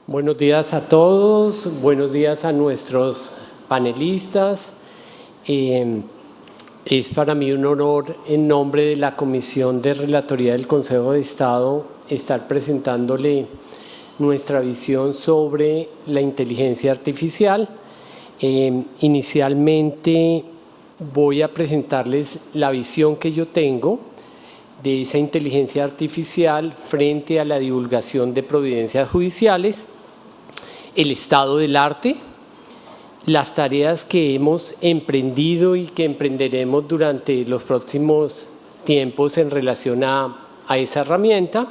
Buenos días a todos, buenos días a nuestros panelistas. Es para mí un honor, en nombre de la Comisión de Relatoría del Consejo de Estado, estar presentándole nuestra visión sobre la inteligencia artificial. Inicialmente voy a presentarles la visión que yo tengo de esa inteligencia artificial frente a la divulgación de providencias judiciales, el estado del arte, las tareas que hemos emprendido y que emprenderemos durante los próximos tiempos en relación a esa herramienta.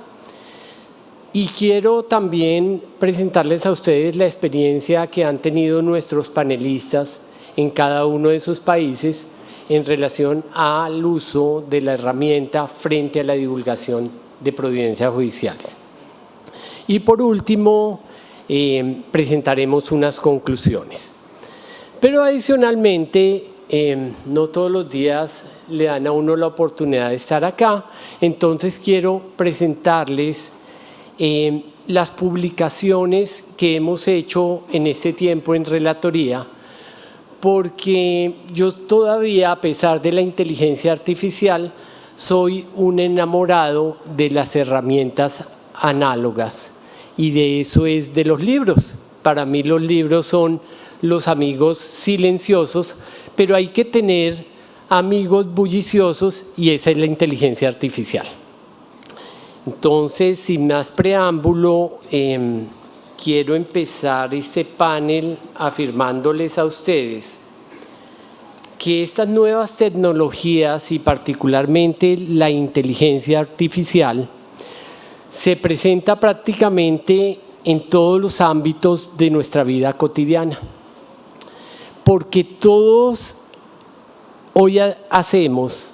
Y quiero también presentarles a ustedes la experiencia que han tenido nuestros panelistas en cada uno de sus países en relación al uso de la herramienta frente a la divulgación de providencias judiciales. Y por último, presentaremos unas conclusiones. Pero adicionalmente, no todos los días le dan a uno la oportunidad de estar acá, entonces quiero presentarles las publicaciones que hemos hecho en este tiempo en relatoría, porque yo todavía, a pesar de la inteligencia artificial, soy un enamorado de las herramientas análogas, y de eso es de los libros. Para mí los libros son los amigos silenciosos, pero hay que tener amigos bulliciosos, y esa es la inteligencia artificial. Entonces, sin más preámbulo, quiero empezar este panel afirmándoles a ustedes que estas nuevas tecnologías y particularmente la inteligencia artificial se presenta prácticamente en todos los ámbitos de nuestra vida cotidiana, porque todos hoy hacemos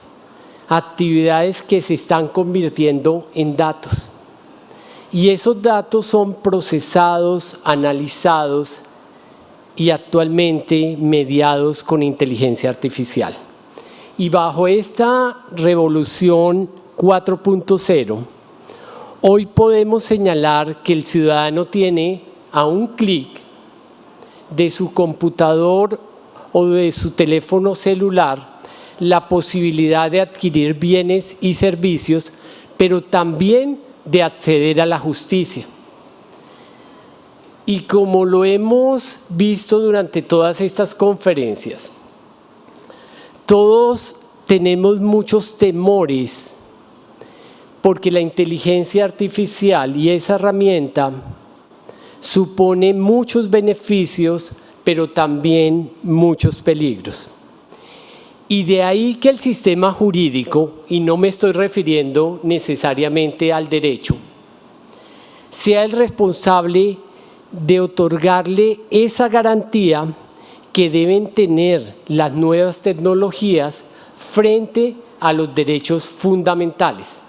actividades que se están convirtiendo en datos. Y esos datos son procesados, analizados y actualmente mediados con inteligencia artificial. Y bajo esta revolución 4.0, hoy podemos señalar que el ciudadano tiene a un clic de su computador o de su teléfono celular la posibilidad de adquirir bienes y servicios, pero también de acceder a la justicia. Y como lo hemos visto durante todas estas conferencias, todos tenemos muchos temores porque la inteligencia artificial y esa herramienta supone muchos beneficios, pero también muchos peligros. Y de ahí que el sistema jurídico, y no me estoy refiriendo necesariamente al derecho, sea el responsable de otorgarle esa garantía que deben tener las nuevas tecnologías frente a los derechos fundamentales.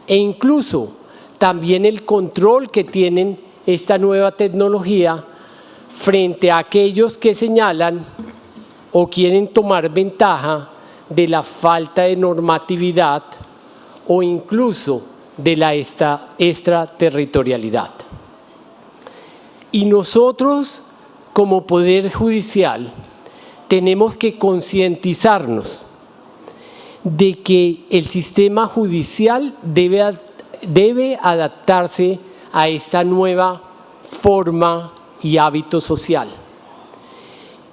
E incluso también el control que tienen esta nueva tecnología frente a aquellos que señalan o quieren tomar ventaja de la falta de normatividad o incluso de la extraterritorialidad. Y nosotros, como Poder Judicial, tenemos que concientizarnos de que el sistema judicial debe adaptarse a esta nueva forma y hábito social,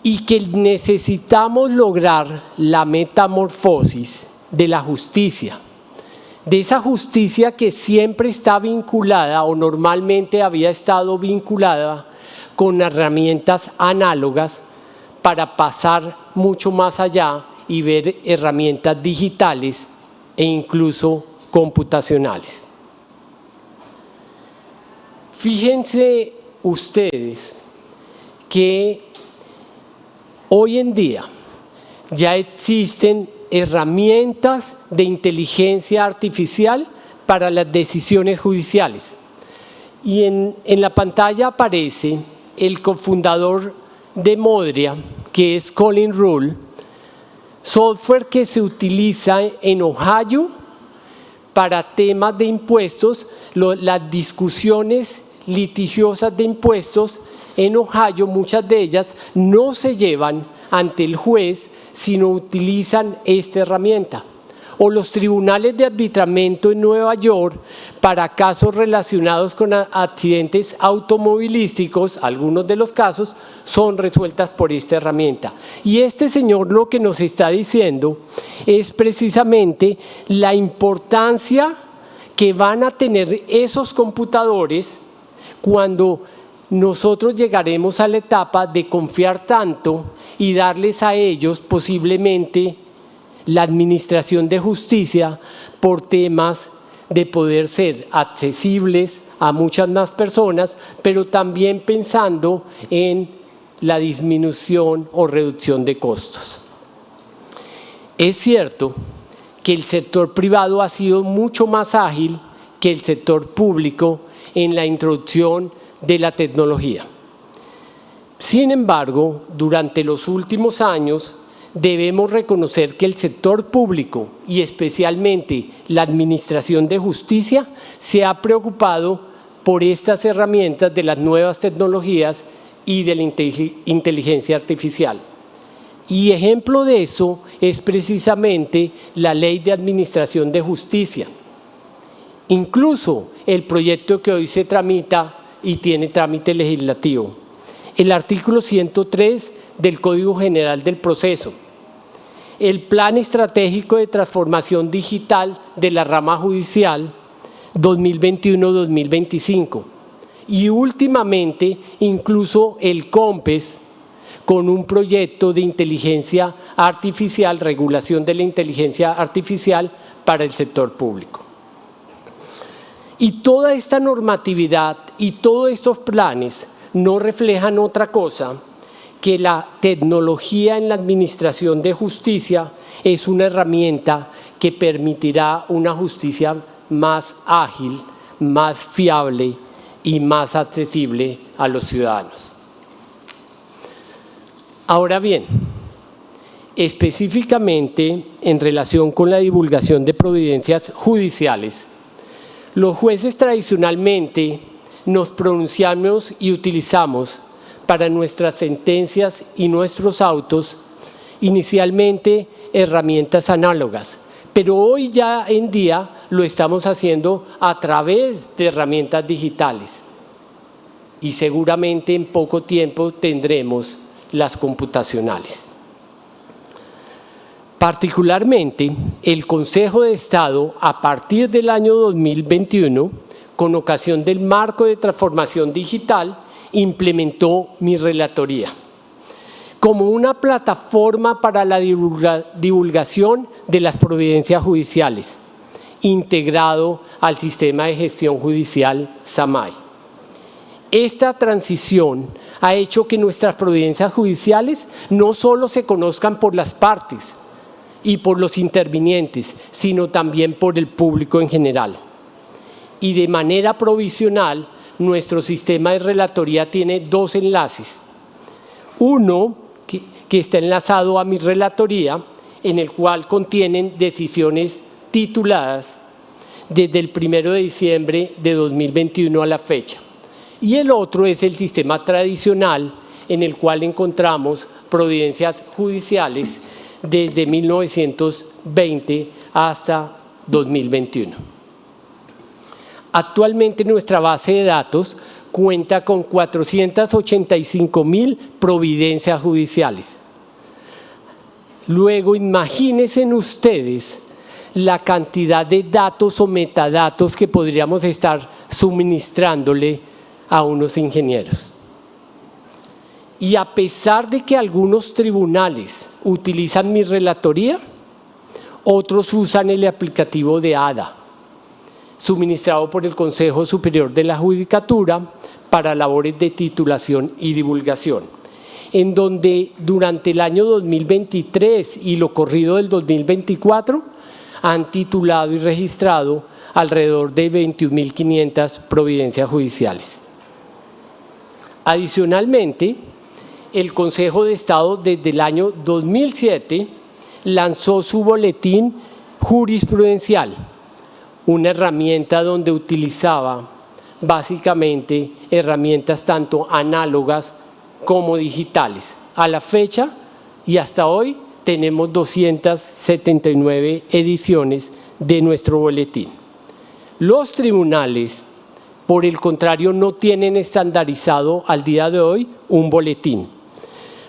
y que necesitamos lograr la metamorfosis de la justicia, de esa justicia que siempre está vinculada o normalmente había estado vinculada con herramientas análogas, para pasar mucho más allá y ver herramientas digitales e incluso computacionales. Fíjense ustedes que hoy en día ya existen herramientas de inteligencia artificial para las decisiones judiciales. Y en la pantalla aparece el cofundador de Modria, que es Colin Rule, software que se utiliza en Ohio para temas de impuestos. Las discusiones litigiosas de impuestos en Ohio, muchas de ellas no se llevan ante el juez, sino utilizan esta herramienta. O los tribunales de arbitramiento en Nueva York para casos relacionados con accidentes automovilísticos, algunos de los casos son resueltas por esta herramienta. Y este señor lo que nos está diciendo es precisamente la importancia que van a tener esos computadores cuando nosotros llegaremos a la etapa de confiar tanto y darles a ellos posiblemente la administración de justicia por temas de poder ser accesibles a muchas más personas, pero también pensando en la disminución o reducción de costos. Es cierto que el sector privado ha sido mucho más ágil que el sector público en la introducción de la tecnología. Sin embargo, durante los últimos años debemos reconocer que el sector público y especialmente la administración de justicia se ha preocupado por estas herramientas de las nuevas tecnologías y de la inteligencia artificial. Y ejemplo de eso es precisamente la Ley de Administración de Justicia. Incluso el proyecto que hoy se tramita y tiene trámite legislativo. El artículo 103 del Código General del Proceso. El Plan Estratégico de Transformación Digital de la Rama Judicial 2021-2025. Y últimamente incluso el COMPES con un proyecto de inteligencia artificial, regulación de la inteligencia artificial para el sector público. Y toda esta normatividad y todos estos planes no reflejan otra cosa que la tecnología en la administración de justicia es una herramienta que permitirá una justicia más ágil, más fiable y más accesible a los ciudadanos. Ahora bien, específicamente en relación con la divulgación de providencias judiciales, los jueces tradicionalmente nos pronunciamos y utilizamos para nuestras sentencias y nuestros autos inicialmente herramientas análogas, pero hoy ya en día lo estamos haciendo a través de herramientas digitales y seguramente en poco tiempo tendremos las computacionales. Particularmente, el Consejo de Estado, a partir del año 2021, con ocasión del marco de transformación digital, implementó Mi Relatoría como una plataforma para la divulgación de las providencias judiciales, integrado al sistema de gestión judicial SAMAI. Esta transición ha hecho que nuestras providencias judiciales no solo se conozcan por las partes y por los intervinientes, sino también por el público en general. Y de manera provisional, nuestro sistema de relatoría tiene dos enlaces. Uno que está enlazado a Mi Relatoría, en el cual contienen decisiones tituladas desde el 1 de diciembre de 2021 a la fecha. Y el otro es el sistema tradicional, en el cual encontramos providencias judiciales desde 1920 hasta 2021. Actualmente nuestra base de datos cuenta con 485.000 providencias judiciales. Luego, imagínense ustedes la cantidad de datos o metadatos que podríamos estar suministrándole a unos ingenieros. Y a pesar de que algunos tribunales utilizan Mi Relatoría, otros usan el aplicativo de ADA, suministrado por el Consejo Superior de la Judicatura para labores de titulación y divulgación, en donde durante el año 2023 y lo corrido del 2024 han titulado y registrado alrededor de 21.500 providencias judiciales. Adicionalmente, el Consejo de Estado desde el año 2007 lanzó su boletín jurisprudencial, una herramienta donde utilizaba básicamente herramientas tanto análogas como digitales. A la fecha y hasta hoy tenemos 279 ediciones de nuestro boletín. Los tribunales, por el contrario, no tienen estandarizado al día de hoy un boletín.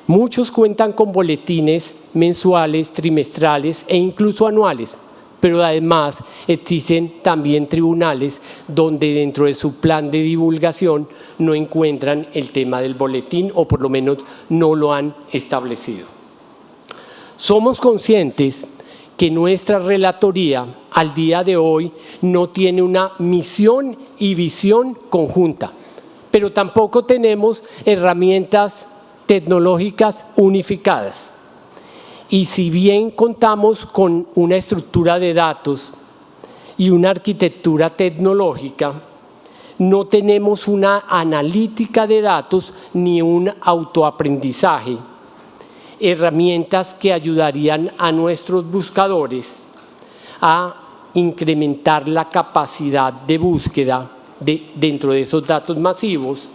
Muchos cuentan con boletines mensuales, trimestrales e incluso anuales, pero además existen también tribunales donde dentro de su plan de divulgación no encuentran el tema del boletín o por lo menos no lo han establecido. Somos conscientes que nuestra relatoría al día de hoy no tiene una misión y visión conjunta, pero tampoco tenemos herramientas tecnológicas unificadas. Y si bien contamos con una estructura de datos y una arquitectura tecnológica, no tenemos una analítica de datos ni un autoaprendizaje, herramientas que ayudarían a nuestros buscadores a incrementar la capacidad de búsqueda dentro de esos datos masivos,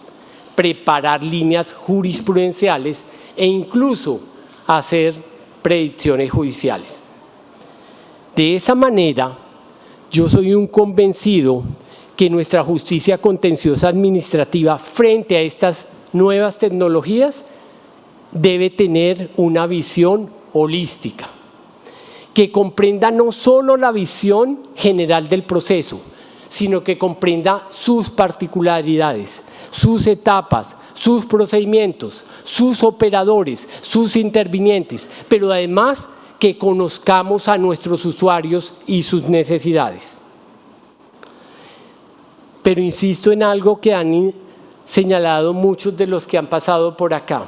preparar líneas jurisprudenciales e incluso hacer predicciones judiciales. De esa manera, yo soy un convencido que nuestra justicia contenciosa administrativa frente a estas nuevas tecnologías debe tener una visión holística, que comprenda no solo la visión general del proceso, sino que comprenda sus particularidades, sus etapas, sus procedimientos, sus operadores, sus intervinientes, pero además que conozcamos a nuestros usuarios y sus necesidades. Pero insisto en algo que han señalado muchos de los que han pasado por acá,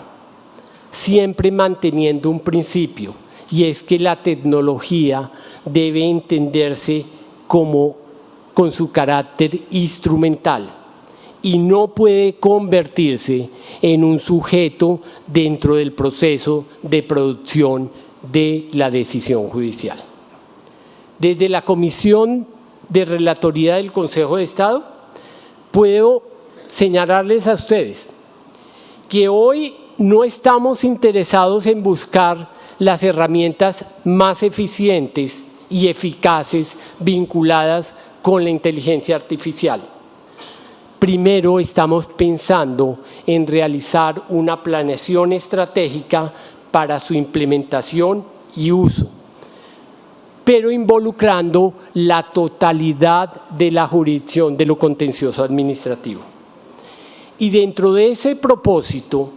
siempre manteniendo un principio, y es que la tecnología debe entenderse con su carácter instrumental y no puede convertirse en un sujeto dentro del proceso de producción de la decisión judicial. Desde la Comisión de Relatoría del Consejo de Estado, puedo señalarles a ustedes que hoy no estamos interesados en buscar las herramientas más eficientes y eficaces vinculadas con la inteligencia artificial. Primero estamos pensando en realizar una planeación estratégica para su implementación y uso, pero involucrando la totalidad de la jurisdicción de lo contencioso administrativo. Y dentro de ese propósito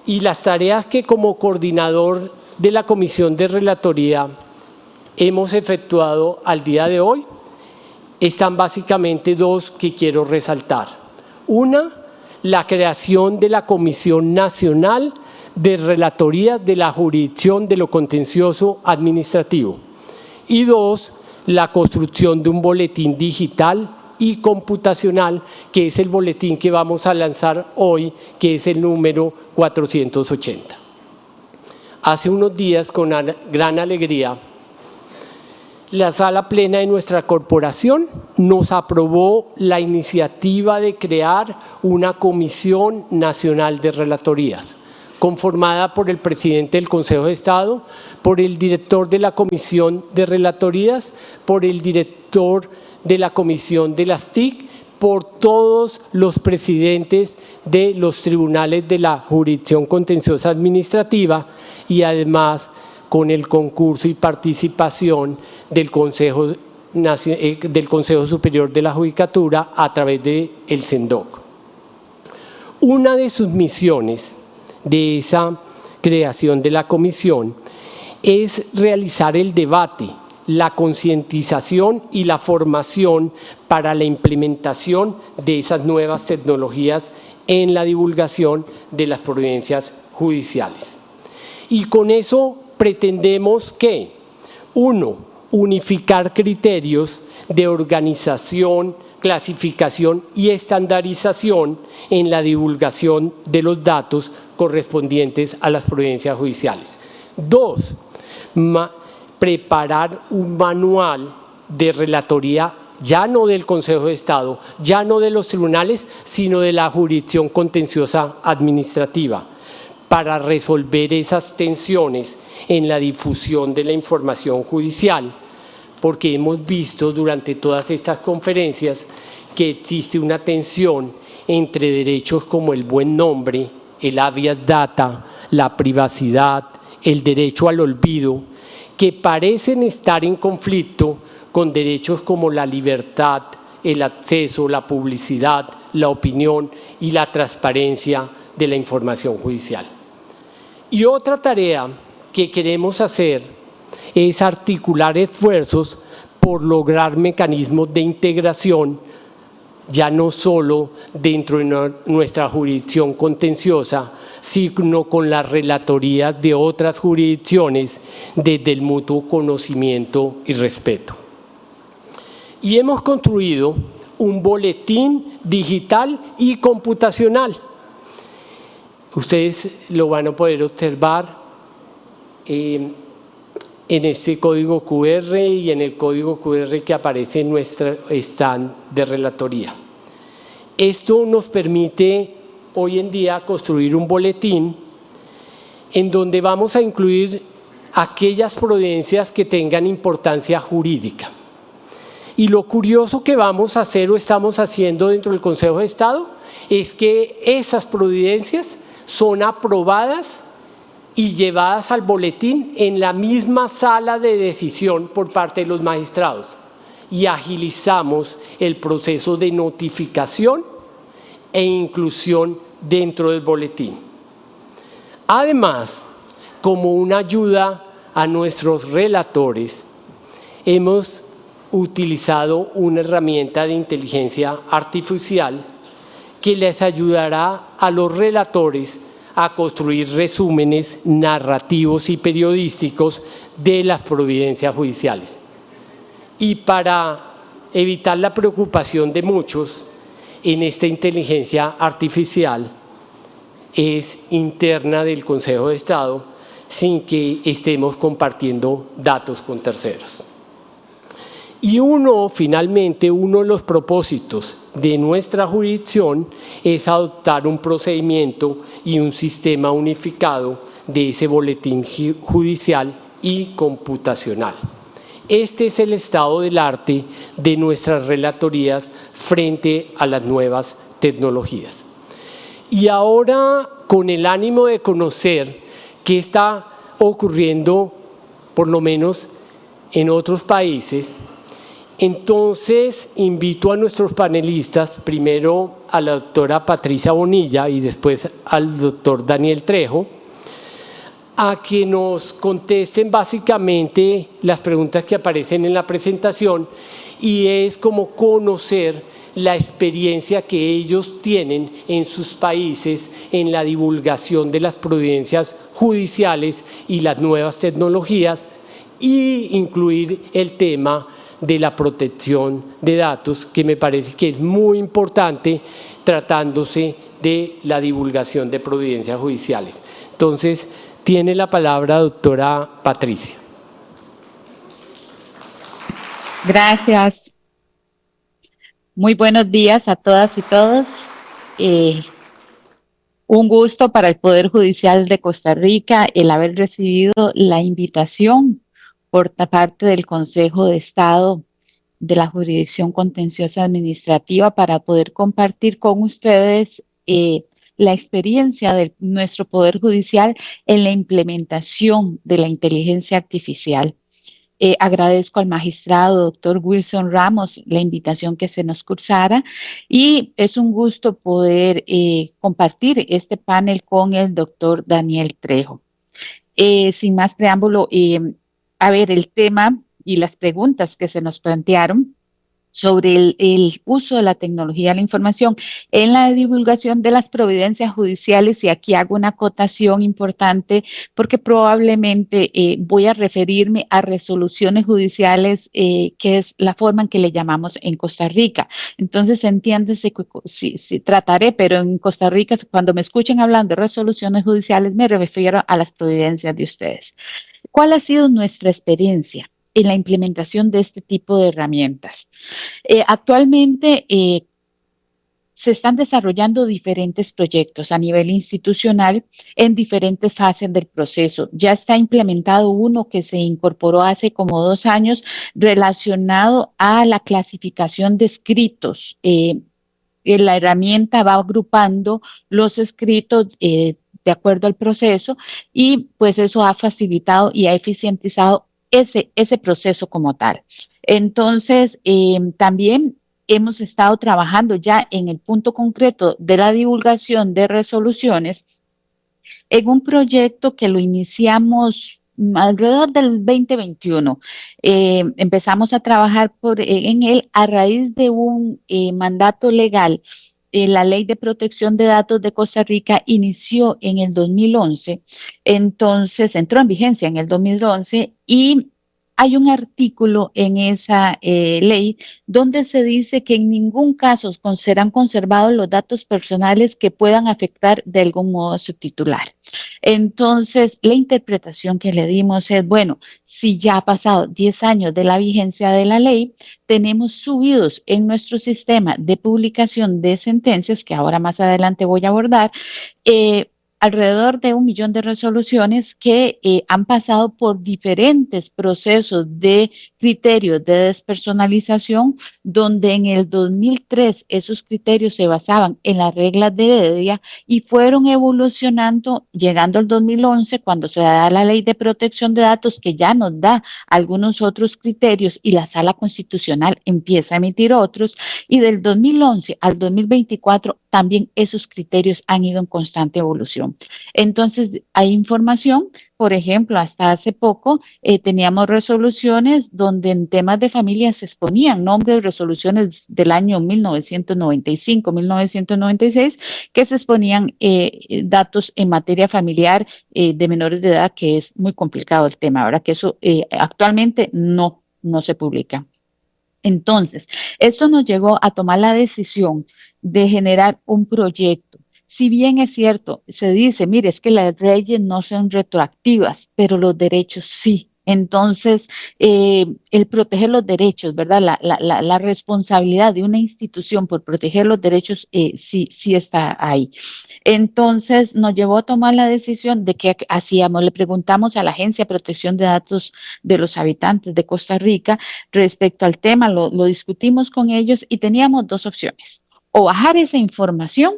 y las tareas que como coordinador de la Comisión de Relatoría hemos efectuado al día de hoy, están básicamente dos que quiero resaltar. Una, la creación de la Comisión Nacional de Relatorías de la Jurisdicción de lo Contencioso Administrativo. Y dos, la construcción de un boletín digital y computacional, que es el boletín que vamos a lanzar hoy, que es el número 480. Hace unos días, con gran alegría, la Sala Plena de nuestra corporación nos aprobó la iniciativa de crear una Comisión Nacional de Relatorías, conformada por el presidente del Consejo de Estado, por el director de la Comisión de Relatorías, por el director de la Comisión de las TIC, por todos los presidentes de los tribunales de la jurisdicción contenciosa administrativa y además con el concurso y participación del Consejo Superior de la Judicatura a través del CENDOC. Una de sus misiones de esa creación de la comisión es realizar el debate, la concientización y la formación para la implementación de esas nuevas tecnologías en la divulgación de las providencias judiciales. Y con eso pretendemos que, uno, unificar criterios de organización, clasificación y estandarización en la divulgación de los datos correspondientes a las providencias judiciales. Dos, preparar un manual de relatoría ya no del Consejo de Estado, ya no de los tribunales, sino de la jurisdicción contenciosa administrativa, para resolver esas tensiones en la difusión de la información judicial, porque hemos visto durante todas estas conferencias que existe una tensión entre derechos como el buen nombre, el habeas data, la privacidad, el derecho al olvido, que parecen estar en conflicto con derechos como la libertad, el acceso, la publicidad, la opinión y la transparencia de la información judicial. Y otra tarea que queremos hacer es articular esfuerzos por lograr mecanismos de integración, ya no solo dentro de nuestra jurisdicción contenciosa, sino con las relatorías de otras jurisdicciones desde el mutuo conocimiento y respeto. Y hemos construido un boletín digital y computacional. Ustedes lo van a poder observar en este código QR y en el código QR que aparece en nuestro stand de relatoría. Esto nos permite hoy en día construir un boletín en donde vamos a incluir aquellas providencias que tengan importancia jurídica. Y lo curioso que vamos a hacer o estamos haciendo dentro del Consejo de Estado es que esas providencias son aprobadas y llevadas al boletín en la misma sala de decisión por parte de los magistrados y agilizamos el proceso de notificación e inclusión dentro del boletín. Además, como una ayuda a nuestros relatores, hemos utilizado una herramienta de inteligencia artificial que les ayudará a los relatores a construir resúmenes narrativos y periodísticos de las providencias judiciales. Y para evitar la preocupación de muchos, en esta inteligencia artificial es interna del Consejo de Estado sin que estemos compartiendo datos con terceros. Y finalmente, uno de los propósitos de nuestra jurisdicción es adoptar un procedimiento y un sistema unificado de ese boletín judicial y computacional. Este es el estado del arte de nuestras relatorías frente a las nuevas tecnologías. Y ahora, con el ánimo de conocer qué está ocurriendo, por lo menos en otros países, entonces invito a nuestros panelistas, primero a la doctora Patricia Bonilla y después al doctor Daniel Trejo, a que nos contesten básicamente las preguntas que aparecen en la presentación, y es como conocer la experiencia que ellos tienen en sus países en la divulgación de las providencias judiciales y las nuevas tecnologías, y incluir el tema de la protección de datos, que me parece que es muy importante tratándose de la divulgación de providencias judiciales. Entonces, tiene la palabra doctora Patricia. Gracias. Muy buenos días a todas y todos. Un gusto para el Poder Judicial de Costa Rica el haber recibido la invitación por parte del Consejo de Estado de la Jurisdicción Contenciosa Administrativa para poder compartir con ustedes la experiencia de nuestro Poder Judicial en la implementación de la inteligencia artificial. Agradezco al magistrado doctor Wilson Ramos la invitación que se nos cursara, y es un gusto poder compartir este panel con el doctor Daniel Trejo. Sin más preámbulo, a ver, el tema y las preguntas que se nos plantearon sobre el uso de la tecnología de la información en la divulgación de las providencias judiciales, y aquí hago una acotación importante porque probablemente voy a referirme a resoluciones judiciales, que es la forma en que le llamamos en Costa Rica. Entonces, entiéndese que sí, trataré, pero en Costa Rica, cuando me escuchen hablando de resoluciones judiciales, me refiero a las providencias de ustedes. ¿Cuál ha sido nuestra experiencia? en la implementación de este tipo de herramientas. Actualmente se están desarrollando diferentes proyectos a nivel institucional en diferentes fases del proceso. Ya está implementado uno que se incorporó hace como 2 años relacionado a la clasificación de escritos. La herramienta va agrupando los escritos de acuerdo al proceso y pues eso ha facilitado y ha eficientizado ese proceso como tal. Entonces, también hemos estado trabajando ya en el punto concreto de la divulgación de resoluciones en un proyecto que lo iniciamos alrededor del 2021. Empezamos a trabajar en él a raíz de un mandato legal. La Ley de Protección de Datos de Costa Rica inició en el 2011, entonces entró en vigencia en el 2011 y hay un artículo en esa ley donde se dice que en ningún caso serán conservados los datos personales que puedan afectar de algún modo a su titular. Entonces, la interpretación que le dimos es, bueno, si ya ha pasado 10 años de la vigencia de la ley, tenemos subidos en nuestro sistema de publicación de sentencias, que ahora más adelante voy a abordar, eh, alrededor de 1 millón de resoluciones que han pasado por diferentes procesos de criterios de despersonalización, donde en el 2003 esos criterios se basaban en las reglas de Heredia y fueron evolucionando, llegando al 2011, cuando se da la Ley de Protección de Datos, que ya nos da algunos otros criterios y la Sala Constitucional empieza a emitir otros, y del 2011 al 2024 también esos criterios han ido en constante evolución. Entonces, hay información, por ejemplo, hasta hace poco teníamos resoluciones donde en temas de familia se exponían nombres de resoluciones del año 1995, 1996, que se exponían datos en materia familiar de menores de edad, que es muy complicado el tema, ¿verdad? Que eso actualmente no se publica. Entonces, esto nos llegó a tomar la decisión de generar un proyecto. Si bien es cierto, se dice, mire, es que las leyes no son retroactivas, pero los derechos sí. Entonces, el proteger los derechos, ¿verdad? La responsabilidad de una institución por proteger los derechos sí está ahí. Entonces, nos llevó a tomar la decisión de qué hacíamos. Le preguntamos a la Agencia de Protección de Datos de los Habitantes de Costa Rica respecto al tema, lo discutimos con ellos y teníamos 2 opciones. O bajar esa información,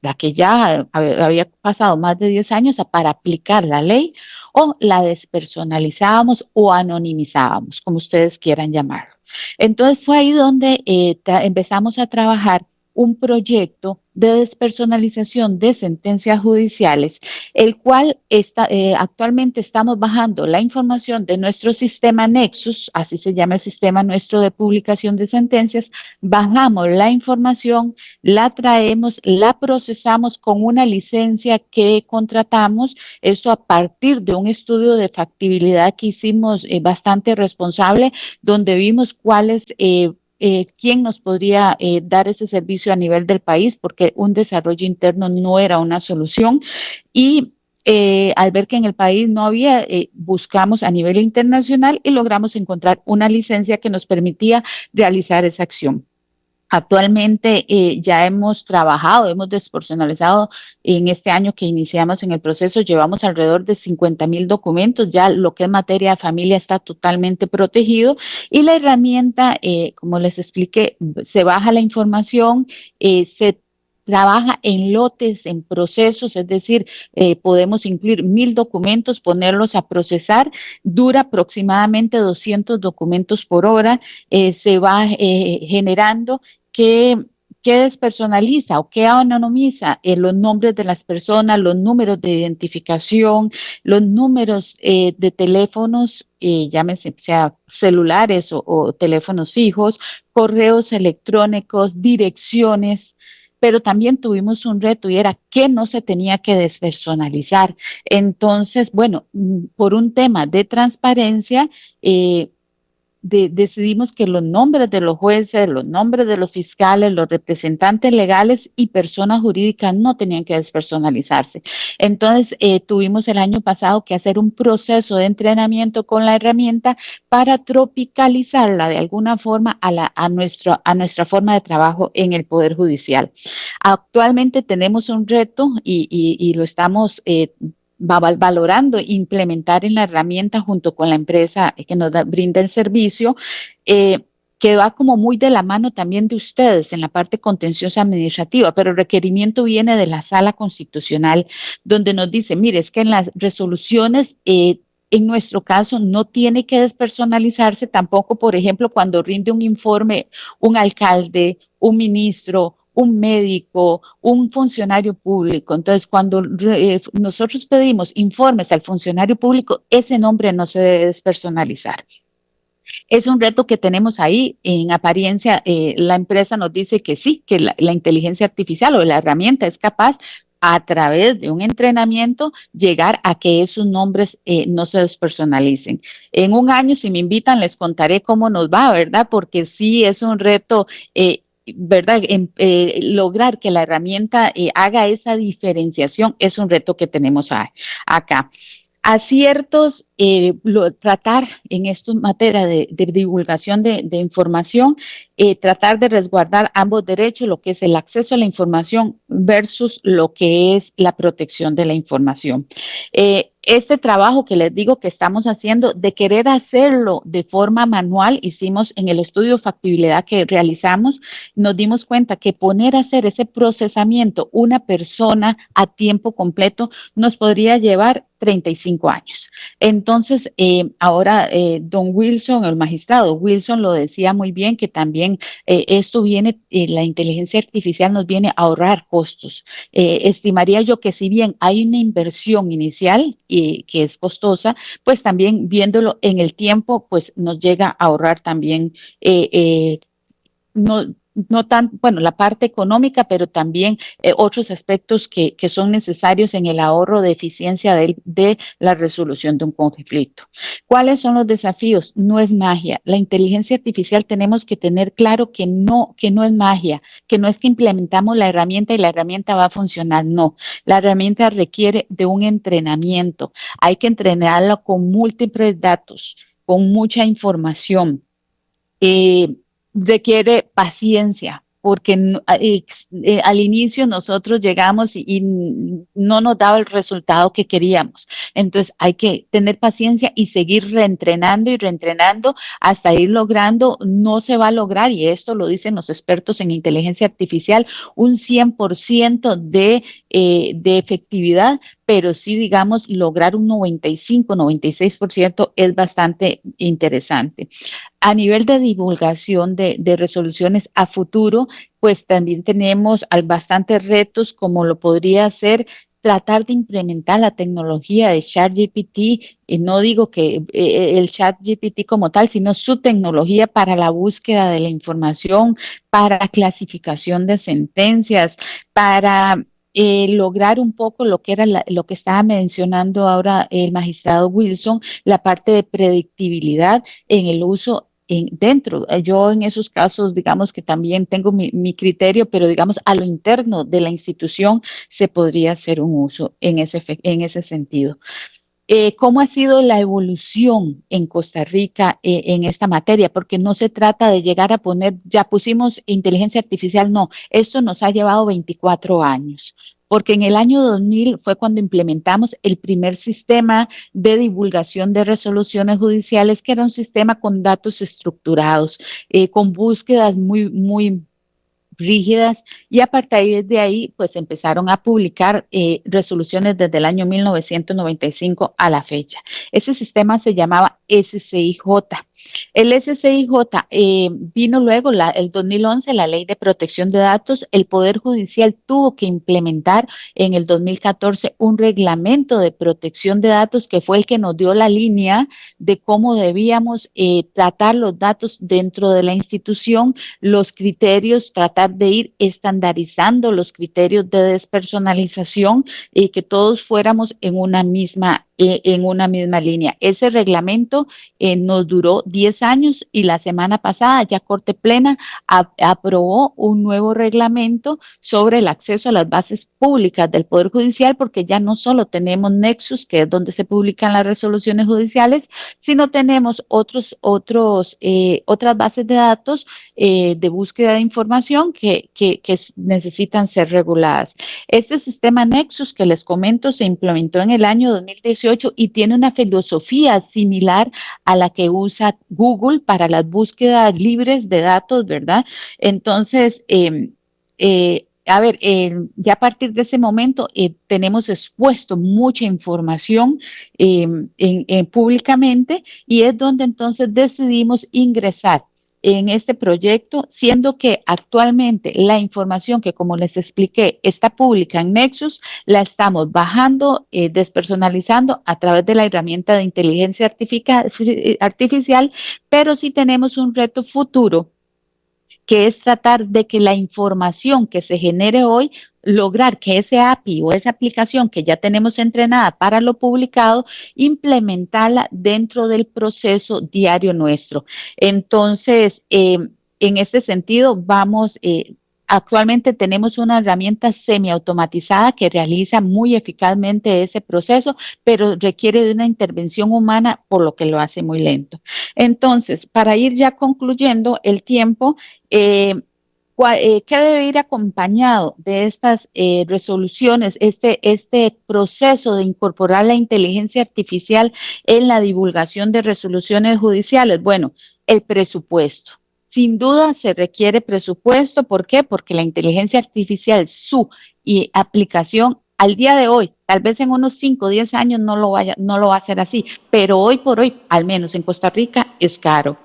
la que ya había pasado más de 10 años para aplicar la ley, o la despersonalizábamos o anonimizábamos, como ustedes quieran llamarlo. Entonces fue ahí donde empezamos a trabajar un proyecto de despersonalización de sentencias judiciales, el cual actualmente estamos bajando la información de nuestro sistema Nexus, así se llama el sistema nuestro de publicación de sentencias, bajamos la información, la traemos, la procesamos con una licencia que contratamos, eso a partir de un estudio de factibilidad que hicimos bastante responsable, donde vimos cuáles quién nos podría dar ese servicio a nivel del país, porque un desarrollo interno no era una solución. Y al ver que en el país no había, buscamos a nivel internacional y logramos encontrar una licencia que nos permitía realizar esa acción. Actualmente ya hemos trabajado, hemos despersonalizado en este año que iniciamos en el proceso, llevamos alrededor de 50,000 documentos, ya lo que es materia de familia está totalmente protegido y la herramienta, como les expliqué, se baja la información, se trabaja en lotes, en procesos, es decir, podemos incluir 1,000 documentos, ponerlos a procesar, dura aproximadamente 200 documentos por hora, se va generando que despersonaliza o que anonimiza los nombres de las personas, los números de identificación, los números de teléfonos, llámese sea celulares o teléfonos fijos, correos electrónicos, direcciones, pero también tuvimos un reto y era que no se tenía que despersonalizar. Entonces, bueno, por un tema de transparencia, decidimos que los nombres de los jueces, los nombres de los fiscales, los representantes legales y personas jurídicas no tenían que despersonalizarse. Entonces, tuvimos el año pasado que hacer un proceso de entrenamiento con la herramienta para tropicalizarla de alguna forma a nuestra forma de trabajo en el Poder Judicial. Actualmente tenemos un reto y lo estamos valorando implementar en la herramienta junto con la empresa que nos brinda el servicio, que va como muy de la mano también de ustedes en la parte contenciosa administrativa, pero el requerimiento viene de la Sala Constitucional, donde nos dice, mire, es que en las resoluciones, en nuestro caso, no tiene que despersonalizarse tampoco, por ejemplo, cuando rinde un informe un alcalde, un ministro, un médico, un funcionario público. Entonces, cuando nosotros pedimos informes al funcionario público, ese nombre no se debe despersonalizar. Es un reto que tenemos ahí. En apariencia, la empresa nos dice que sí, que la inteligencia artificial o la herramienta es capaz a través de un entrenamiento llegar a que esos nombres no se despersonalicen. En un año, si me invitan, les contaré cómo nos va, ¿verdad? Porque sí es un reto. ¿Verdad? Lograr que la herramienta haga esa diferenciación es un reto que tenemos acá. Aciertos, tratar en esta materia de divulgación de información, tratar de resguardar ambos derechos, lo que es el acceso a la información versus lo que es la protección de la información. Este trabajo que les digo que estamos haciendo, de querer hacerlo de forma manual, hicimos en el estudio de factibilidad que realizamos, nos dimos cuenta que poner a hacer ese procesamiento una persona a tiempo completo nos podría llevar 35 años. Entonces, ahora don Wilson, el magistrado Wilson lo decía muy bien, que también esto viene, la inteligencia artificial nos viene a ahorrar costos. Estimaría yo que si bien hay una inversión inicial que es costosa, pues también viéndolo en el tiempo, pues nos llega a ahorrar también no, no tan, bueno, la parte económica, pero también otros aspectos que son necesarios en el ahorro de eficiencia de la resolución de un conflicto. ¿Cuáles son los desafíos? No es magia. La inteligencia artificial tenemos que tener claro que no es magia, que no es que implementamos la herramienta y la herramienta va a funcionar. No, la herramienta requiere de un entrenamiento. Hay que entrenarla con múltiples datos, con mucha información. Requiere paciencia, porque al inicio nosotros llegamos y no nos daba el resultado que queríamos. Entonces hay que tener paciencia y seguir reentrenando y reentrenando hasta ir logrando. No se va a lograr, y esto lo dicen los expertos en inteligencia artificial, un 100% de efectividad, pero sí, digamos, lograr un 95, 96% es bastante interesante. A nivel de divulgación de resoluciones a futuro, pues también tenemos bastantes retos, como lo podría ser tratar de implementar la tecnología de ChatGPT, y no digo que el ChatGPT como tal, sino su tecnología para la búsqueda de la información, para clasificación de sentencias, para lograr un poco lo que era lo que estaba mencionando ahora el magistrado Wilson, la parte de predictibilidad en el uso dentro. Yo en esos casos, digamos que también tengo mi criterio, pero digamos a lo interno de la institución se podría hacer un uso en ese sentido. ¿Cómo ha sido la evolución en Costa Rica en esta materia? Porque no se trata de llegar a poner, ya pusimos inteligencia artificial, no, esto nos ha llevado 24 años, porque en el año 2000 fue cuando implementamos el primer sistema de divulgación de resoluciones judiciales, que era un sistema con datos estructurados, con búsquedas muy rígidas, y a partir de ahí pues empezaron a publicar resoluciones desde el año 1995 a la fecha. Ese sistema se llamaba SCIJ. El SCIJ vino luego, el 2011, la Ley de Protección de Datos. El Poder Judicial tuvo que implementar en el 2014 un reglamento de protección de datos que fue el que nos dio la línea de cómo debíamos tratar los datos dentro de la institución, los criterios, tratar de ir estandarizando los criterios de despersonalización y que todos fuéramos en una misma línea. Ese reglamento nos duró 10 años y la semana pasada ya Corte Plena aprobó un nuevo reglamento sobre el acceso a las bases públicas del Poder Judicial, porque ya no solo tenemos Nexus, que es donde se publican las resoluciones judiciales, sino tenemos otras bases de datos de búsqueda de información que necesitan ser reguladas. Este sistema Nexus que les comento se implementó en el año 2018 y tiene una filosofía similar a la que usa Google para las búsquedas libres de datos, ¿verdad? Entonces, ya a partir de ese momento tenemos expuesto mucha información públicamente y es donde entonces decidimos ingresar en este proyecto, siendo que actualmente la información que, como les expliqué, está pública en Nexus, la estamos bajando, despersonalizando a través de la herramienta de inteligencia artificial, pero sí tenemos un reto futuro, que es tratar de que la información que se genere hoy, lograr que ese API o esa aplicación que ya tenemos entrenada para lo publicado, implementarla dentro del proceso diario nuestro. Entonces, en este sentido, actualmente tenemos una herramienta semiautomatizada que realiza muy eficazmente ese proceso, pero requiere de una intervención humana, por lo que lo hace muy lento. Entonces, para ir ya concluyendo el tiempo, ¿qué debe ir acompañado de estas resoluciones, este proceso de incorporar la inteligencia artificial en la divulgación de resoluciones judiciales? Bueno, el presupuesto. Sin duda se requiere presupuesto. ¿Por qué? Porque la inteligencia artificial, su aplicación al día de hoy, tal vez en unos 5 o 10 años no lo va a hacer así, pero hoy por hoy, al menos en Costa Rica, es caro.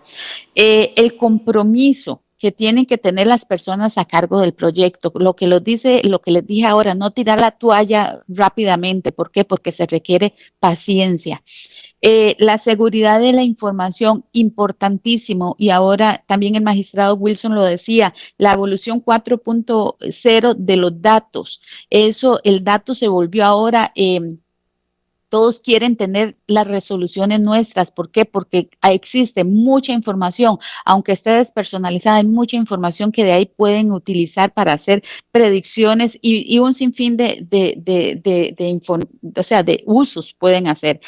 El compromiso que tienen que tener las personas a cargo del proyecto, lo que les dije ahora, no tirar la toalla rápidamente. ¿Por qué? Porque se requiere paciencia. La seguridad de la información, importantísimo, y ahora también el magistrado Wilson lo decía, la evolución 4.0 de los datos. El dato se volvió ahora todos quieren tener las resoluciones nuestras. ¿Por qué? Porque existe mucha información, aunque esté despersonalizada, hay mucha información que de ahí pueden utilizar para hacer predicciones y un sinfín de usos pueden hacer.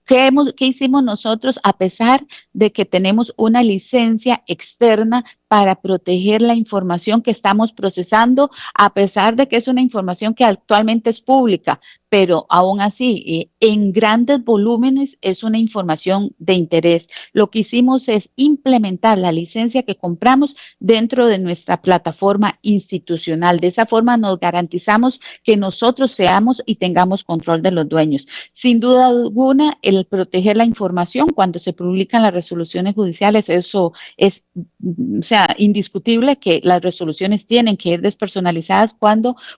¿Qué hicimos nosotros a pesar de que tenemos una licencia externa para proteger la información que estamos procesando, a pesar de que es una información que actualmente es pública? Pero aún así, en grandes volúmenes es una información de interés. Lo que hicimos es implementar la licencia que compramos dentro de nuestra plataforma institucional. De esa forma nos garantizamos que nosotros seamos y tengamos control de los dueños. Sin duda alguna, el proteger la información cuando se publican las resoluciones judiciales, eso es, o sea, indiscutible que las resoluciones tienen que ir despersonalizadas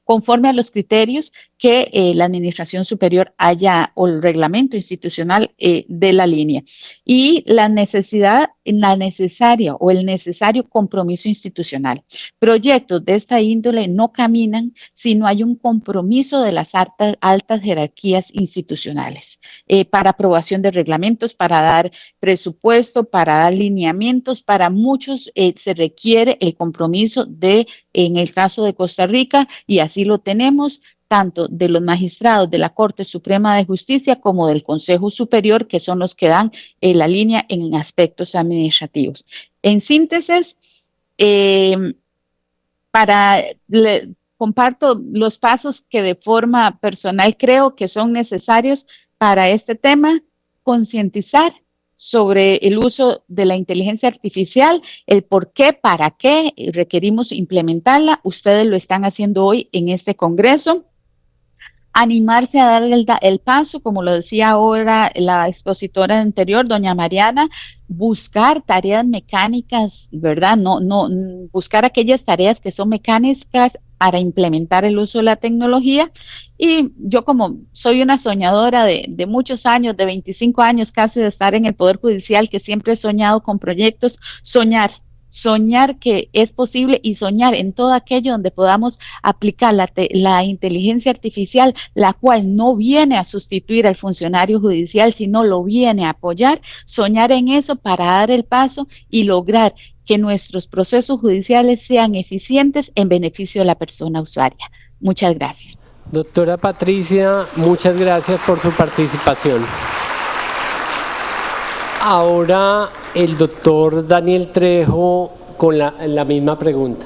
conforme a los criterios que la Administración Superior haya, o el reglamento institucional de la línea. Y el necesario compromiso institucional. Proyectos de esta índole no caminan si no hay un compromiso de las altas jerarquías institucionales para aprobación de reglamentos, para dar presupuesto, para dar lineamientos. Para muchos se requiere el compromiso en el caso de Costa Rica, y así lo tenemos, tanto de los magistrados de la Corte Suprema de Justicia como del Consejo Superior, que son los que dan la línea en aspectos administrativos. En síntesis, comparto los pasos que de forma personal creo que son necesarios para este tema: concientizar sobre el uso de la inteligencia artificial, el por qué, para qué requerimos implementarla. Ustedes lo están haciendo hoy en este congreso. Animarse a dar el paso, como lo decía ahora la expositora anterior, doña Mariana, buscar tareas mecánicas, ¿verdad? No, buscar aquellas tareas que son mecánicas para implementar el uso de la tecnología. Y yo, como soy una soñadora de muchos años, de 25 años casi de estar en el Poder Judicial, que siempre he soñado con proyectos, soñar. soñar que es posible y soñar en todo aquello donde podamos aplicar la inteligencia artificial, la cual no viene a sustituir al funcionario judicial, sino lo viene a apoyar, soñar en eso para dar el paso y lograr que nuestros procesos judiciales sean eficientes en beneficio de la persona usuaria. Muchas gracias. Doctora Patricia, muchas gracias por su participación. Ahora el doctor Daniel Trejo con la misma pregunta.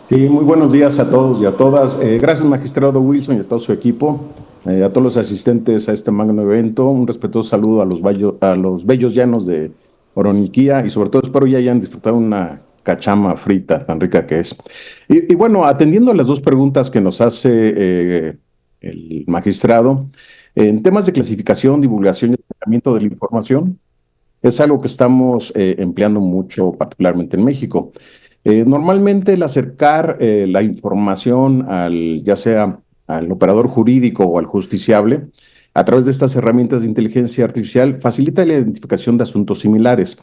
Sí, muy buenos días a todos y a todas. Gracias, magistrado Wilson, y a todo su equipo, a todos los asistentes a este magno evento. Un respetuoso saludo a los bellos llanos de Oroniquía y sobre todo espero ya hayan disfrutado una cachama frita tan rica que es. Y bueno, atendiendo a las dos preguntas que nos hace el magistrado, en temas de clasificación, divulgación y tratamiento de la información, es algo que estamos empleando mucho, particularmente en México. Normalmente el acercar la información ya sea al operador jurídico o al justiciable, a través de estas herramientas de inteligencia artificial, facilita la identificación de asuntos similares.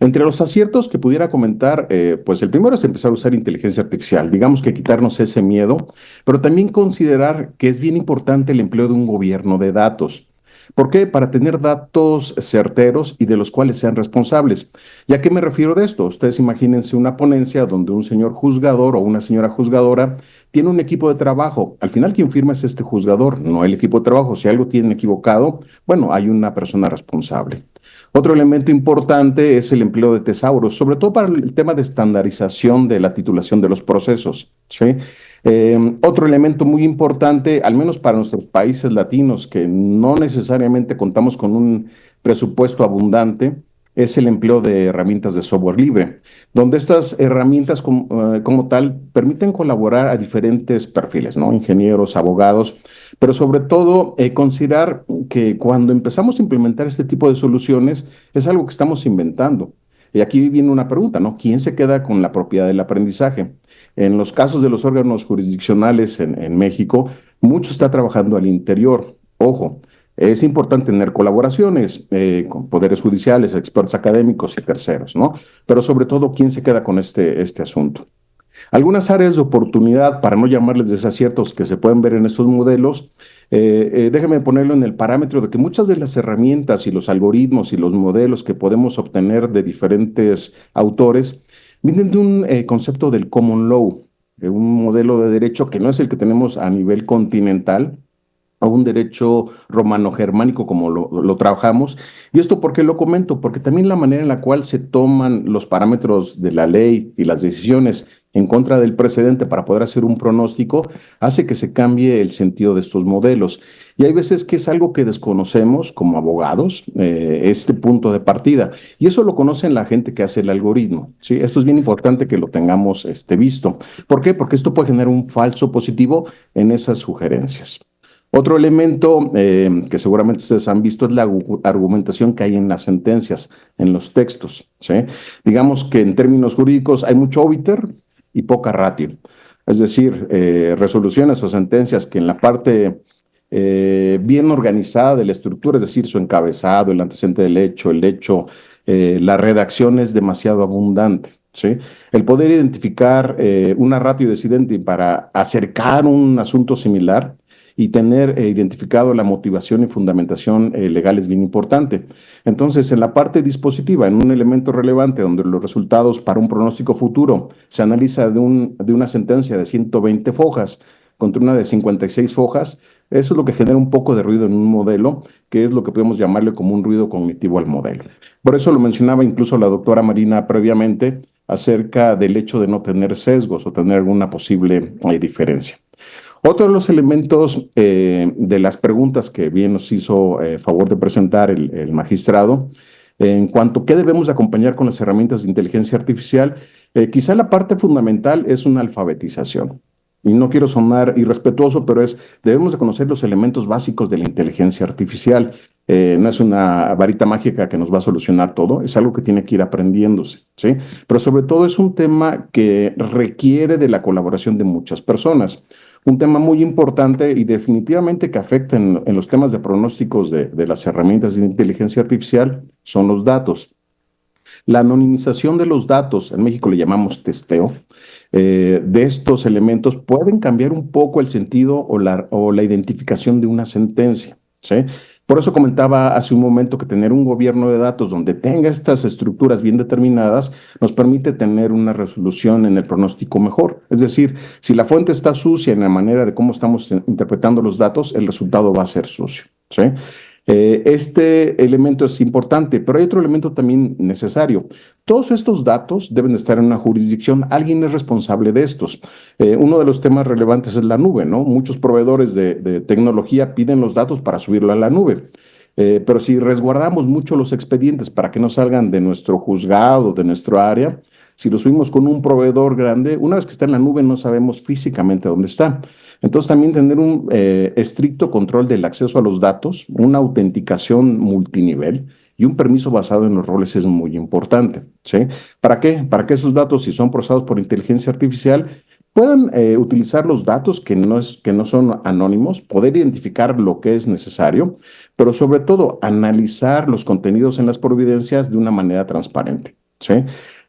Entre los aciertos que pudiera comentar, pues el primero es empezar a usar inteligencia artificial, digamos que quitarnos ese miedo, pero también considerar que es bien importante el empleo de un gobierno de datos. ¿Por qué? Para tener datos certeros y de los cuales sean responsables. ¿Y a qué me refiero de esto? Ustedes imagínense una ponencia donde un señor juzgador o una señora juzgadora tiene un equipo de trabajo. Al final, quien firma es este juzgador, no el equipo de trabajo. Si algo tienen equivocado, bueno, hay una persona responsable. Otro elemento importante es el empleo de tesauros, sobre todo para el tema de estandarización de la titulación de los procesos, ¿sí? Otro elemento muy importante, al menos para nuestros países latinos, que no necesariamente contamos con un presupuesto abundante, es el empleo de herramientas de software libre, donde estas herramientas como tal permiten colaborar a diferentes perfiles, ¿no? Ingenieros, abogados, pero sobre todo considerar que cuando empezamos a implementar este tipo de soluciones es algo que estamos inventando. Y aquí viene una pregunta, ¿no? ¿Quién se queda con la propiedad del aprendizaje? En los casos de los órganos jurisdiccionales en México, mucho está trabajando al interior. Ojo, es importante tener colaboraciones con poderes judiciales, expertos académicos y terceros, ¿no? Pero sobre todo, ¿quién se queda con este asunto? Algunas áreas de oportunidad, para no llamarles desaciertos que se pueden ver en estos modelos, déjeme ponerlo en el parámetro de que muchas de las herramientas y los algoritmos y los modelos que podemos obtener de diferentes autores vienen de un concepto del common law, de un modelo de derecho que no es el que tenemos a nivel continental, a un derecho romano-germánico como lo trabajamos. ¿Y esto por qué lo comento? Porque también la manera en la cual se toman los parámetros de la ley y las decisiones en contra del precedente para poder hacer un pronóstico hace que se cambie el sentido de estos modelos. Y hay veces que es algo que desconocemos como abogados, este punto de partida. Y eso lo conocen la gente que hace el algoritmo, ¿sí? Esto es bien importante que lo tengamos visto. ¿Por qué? Porque esto puede generar un falso positivo en esas sugerencias. Otro elemento que seguramente ustedes han visto es la argumentación que hay en las sentencias, en los textos, ¿sí? Digamos que en términos jurídicos hay mucho obiter y poca ratio. Es decir, resoluciones o sentencias que en la parte bien organizada de la estructura, es decir, su encabezado, el antecedente del hecho, el hecho, la redacción es demasiado abundante, ¿sí? El poder identificar una ratio decidente para acercar un asunto similar y tener identificado la motivación y fundamentación legal es bien importante. Entonces, en la parte dispositiva, en un elemento relevante donde los resultados para un pronóstico futuro se analiza de una sentencia de 120 fojas contra una de 56 fojas, eso es lo que genera un poco de ruido en un modelo, que es lo que podemos llamarle como un ruido cognitivo al modelo. Por eso lo mencionaba incluso la doctora Marina previamente acerca del hecho de no tener sesgos o tener alguna posible diferencia. Otro de los elementos de las preguntas que bien nos hizo favor de presentar el magistrado, en cuanto a qué debemos acompañar con las herramientas de inteligencia artificial, quizá la parte fundamental es una alfabetización. Y no quiero sonar irrespetuoso, pero debemos de conocer los elementos básicos de la inteligencia artificial. No es una varita mágica que nos va a solucionar todo, es algo que tiene que ir aprendiéndose, ¿sí? Pero sobre todo es un tema que requiere de la colaboración de muchas personas. Un tema muy importante y definitivamente que afecta en los temas de pronósticos de las herramientas de inteligencia artificial son los datos. La anonimización de los datos, en México le llamamos testeo, de estos elementos pueden cambiar un poco el sentido o la identificación de una sentencia, ¿sí? Por eso comentaba hace un momento que tener un gobierno de datos donde tenga estas estructuras bien determinadas nos permite tener una resolución en el pronóstico mejor. Es decir, si la fuente está sucia en la manera de cómo estamos interpretando los datos, el resultado va a ser sucio, ¿sí? Este elemento es importante, pero hay otro elemento también necesario. Todos estos datos deben de estar en una jurisdicción. Alguien es responsable de estos. Uno de los temas relevantes es la nube, ¿no? Muchos proveedores de tecnología piden los datos para subirlo a la nube. Pero si resguardamos mucho los expedientes para que no salgan de nuestro juzgado, de nuestro área, si lo subimos con un proveedor grande, una vez que está en la nube no sabemos físicamente dónde está. Entonces también tener un estricto control del acceso a los datos, una autenticación multinivel y un permiso basado en los roles es muy importante, ¿sí? ¿Para qué? Para que esos datos, si son procesados por inteligencia artificial, puedan utilizar los datos que no son anónimos, poder identificar lo que es necesario, pero sobre todo analizar los contenidos en las providencias de una manera transparente, ¿sí?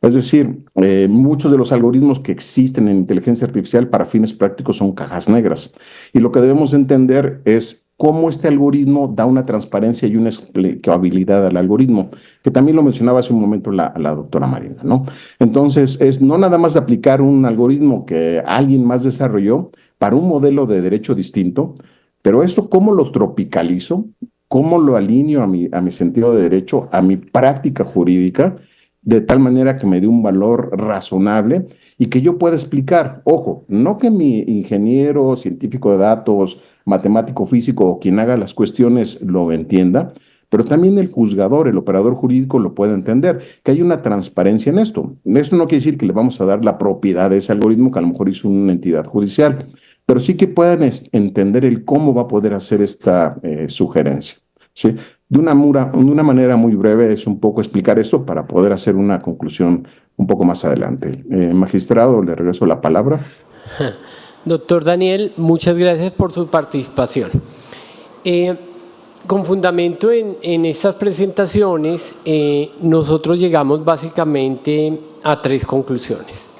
Es decir, muchos de los algoritmos que existen en inteligencia artificial para fines prácticos son cajas negras. Y lo que debemos entender es cómo este algoritmo da una transparencia y una explicabilidad al algoritmo, que también lo mencionaba hace un momento la doctora Marina, ¿no? Entonces, es no nada más de aplicar un algoritmo que alguien más desarrolló para un modelo de derecho distinto, pero esto, ¿cómo lo tropicalizo? ¿Cómo lo alineo a mi sentido de derecho, a mi práctica jurídica? De tal manera que me dé un valor razonable y que yo pueda explicar, ojo, no que mi ingeniero, científico de datos, matemático, físico o quien haga las cuestiones lo entienda, pero también el juzgador, el operador jurídico lo pueda entender, que hay una transparencia en esto. Esto no quiere decir que le vamos a dar la propiedad de ese algoritmo que a lo mejor hizo una entidad judicial, pero sí que puedan entender el cómo va a poder hacer esta sugerencia, ¿sí? De una manera muy breve es un poco explicar esto para poder hacer una conclusión un poco más adelante. Magistrado, le regreso la palabra. Doctor Daniel, muchas gracias por su participación. Con fundamento en estas presentaciones, nosotros llegamos básicamente a 3 conclusiones.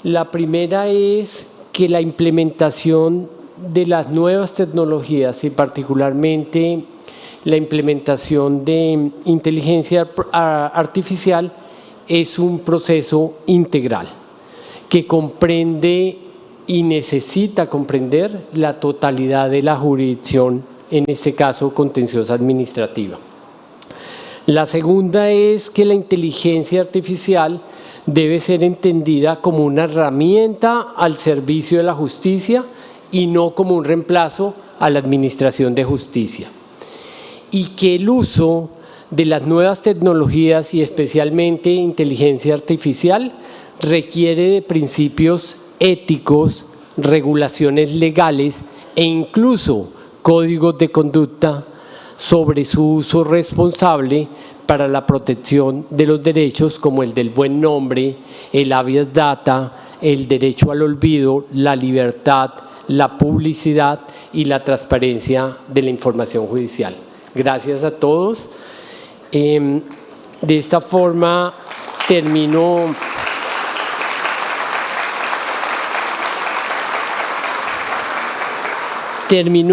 La primera es que la implementación de las nuevas tecnologías y particularmente la implementación de inteligencia artificial es un proceso integral que comprende y necesita comprender la totalidad de la jurisdicción, en este caso contenciosa administrativa. La segunda es que la inteligencia artificial debe ser entendida como una herramienta al servicio de la justicia y no como un reemplazo a la administración de justicia. Y que el uso de las nuevas tecnologías y especialmente inteligencia artificial requiere de principios éticos, regulaciones legales e incluso códigos de conducta sobre su uso responsable para la protección de los derechos como el del buen nombre, el habeas data, el derecho al olvido, la libertad, la publicidad y la transparencia de la información judicial. Gracias a todos. De esta forma termino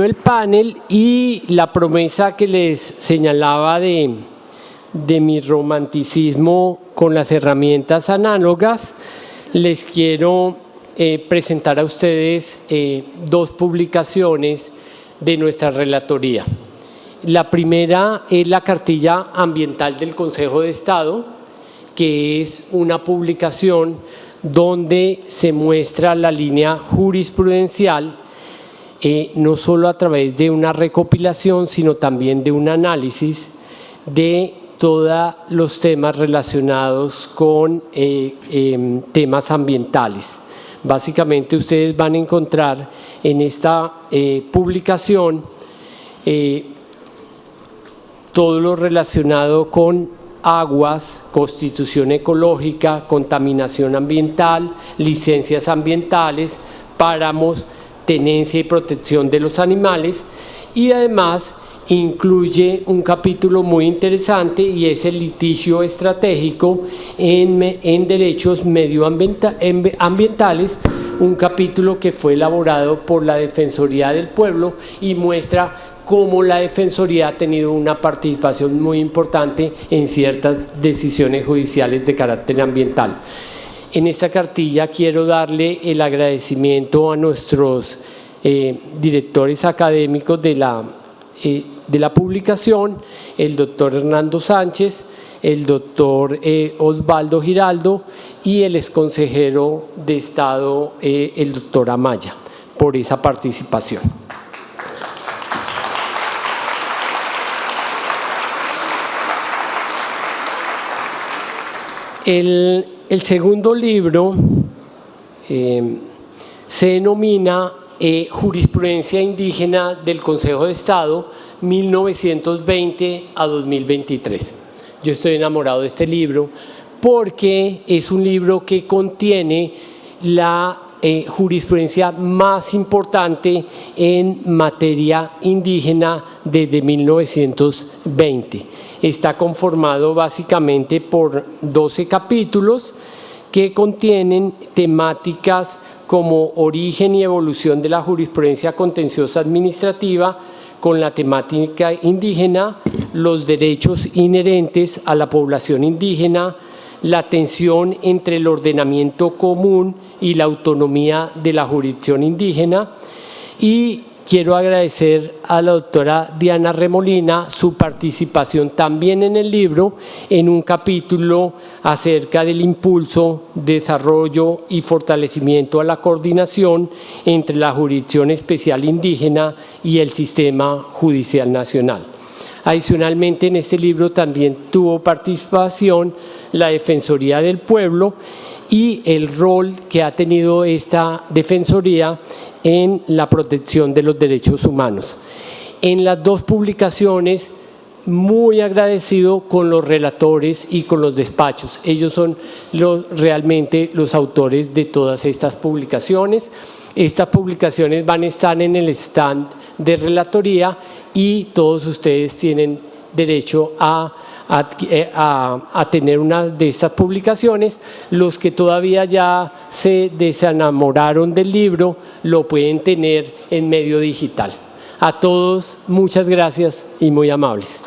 el panel y la promesa que les señalaba de mi romanticismo con las herramientas análogas, les quiero presentar a ustedes 2 publicaciones de nuestra relatoría. La primera es la cartilla ambiental del Consejo de Estado, que es una publicación donde se muestra la línea jurisprudencial, no solo a través de una recopilación, sino también de un análisis de todos los temas relacionados con temas ambientales. Básicamente ustedes van a encontrar en esta publicación todo lo relacionado con aguas, constitución ecológica, contaminación ambiental, licencias ambientales, páramos, tenencia y protección de los animales, y además incluye un capítulo muy interesante y es el litigio estratégico en derechos medioambientales, un capítulo que fue elaborado por la Defensoría del Pueblo y muestra cómo la Defensoría ha tenido una participación muy importante en ciertas decisiones judiciales de carácter ambiental. En esta cartilla quiero darle el agradecimiento a nuestros directores académicos de la publicación, el doctor Hernando Sánchez, el doctor Osvaldo Giraldo y el exconsejero de Estado, el doctor Amaya, por esa participación. El segundo libro se denomina Jurisprudencia Indígena del Consejo de Estado 1920 a 2023. Yo estoy enamorado de este libro porque es un libro que contiene la jurisprudencia más importante en materia indígena desde 1920. Está conformado básicamente por 12 capítulos que contienen temáticas como origen y evolución de la jurisprudencia contenciosa administrativa con la temática indígena, los derechos inherentes a la población indígena, la tensión entre el ordenamiento común y la autonomía de la jurisdicción indígena. Y quiero agradecer a la doctora Diana Remolina su participación también en el libro, en un capítulo acerca del impulso, desarrollo y fortalecimiento a la coordinación entre la Jurisdicción Especial Indígena y el Sistema Judicial Nacional. Adicionalmente, en este libro también tuvo participación la Defensoría del Pueblo y el rol que ha tenido esta Defensoría en la protección de los derechos humanos. En las dos publicaciones, muy agradecido con los relatores y con los despachos. Ellos son realmente los autores de todas estas publicaciones. Estas publicaciones van a estar en el stand de relatoría y todos ustedes tienen derecho a tener una de estas publicaciones. Los que todavía ya se desenamoraron del libro lo pueden tener en medio digital. A todos, muchas gracias y muy amables.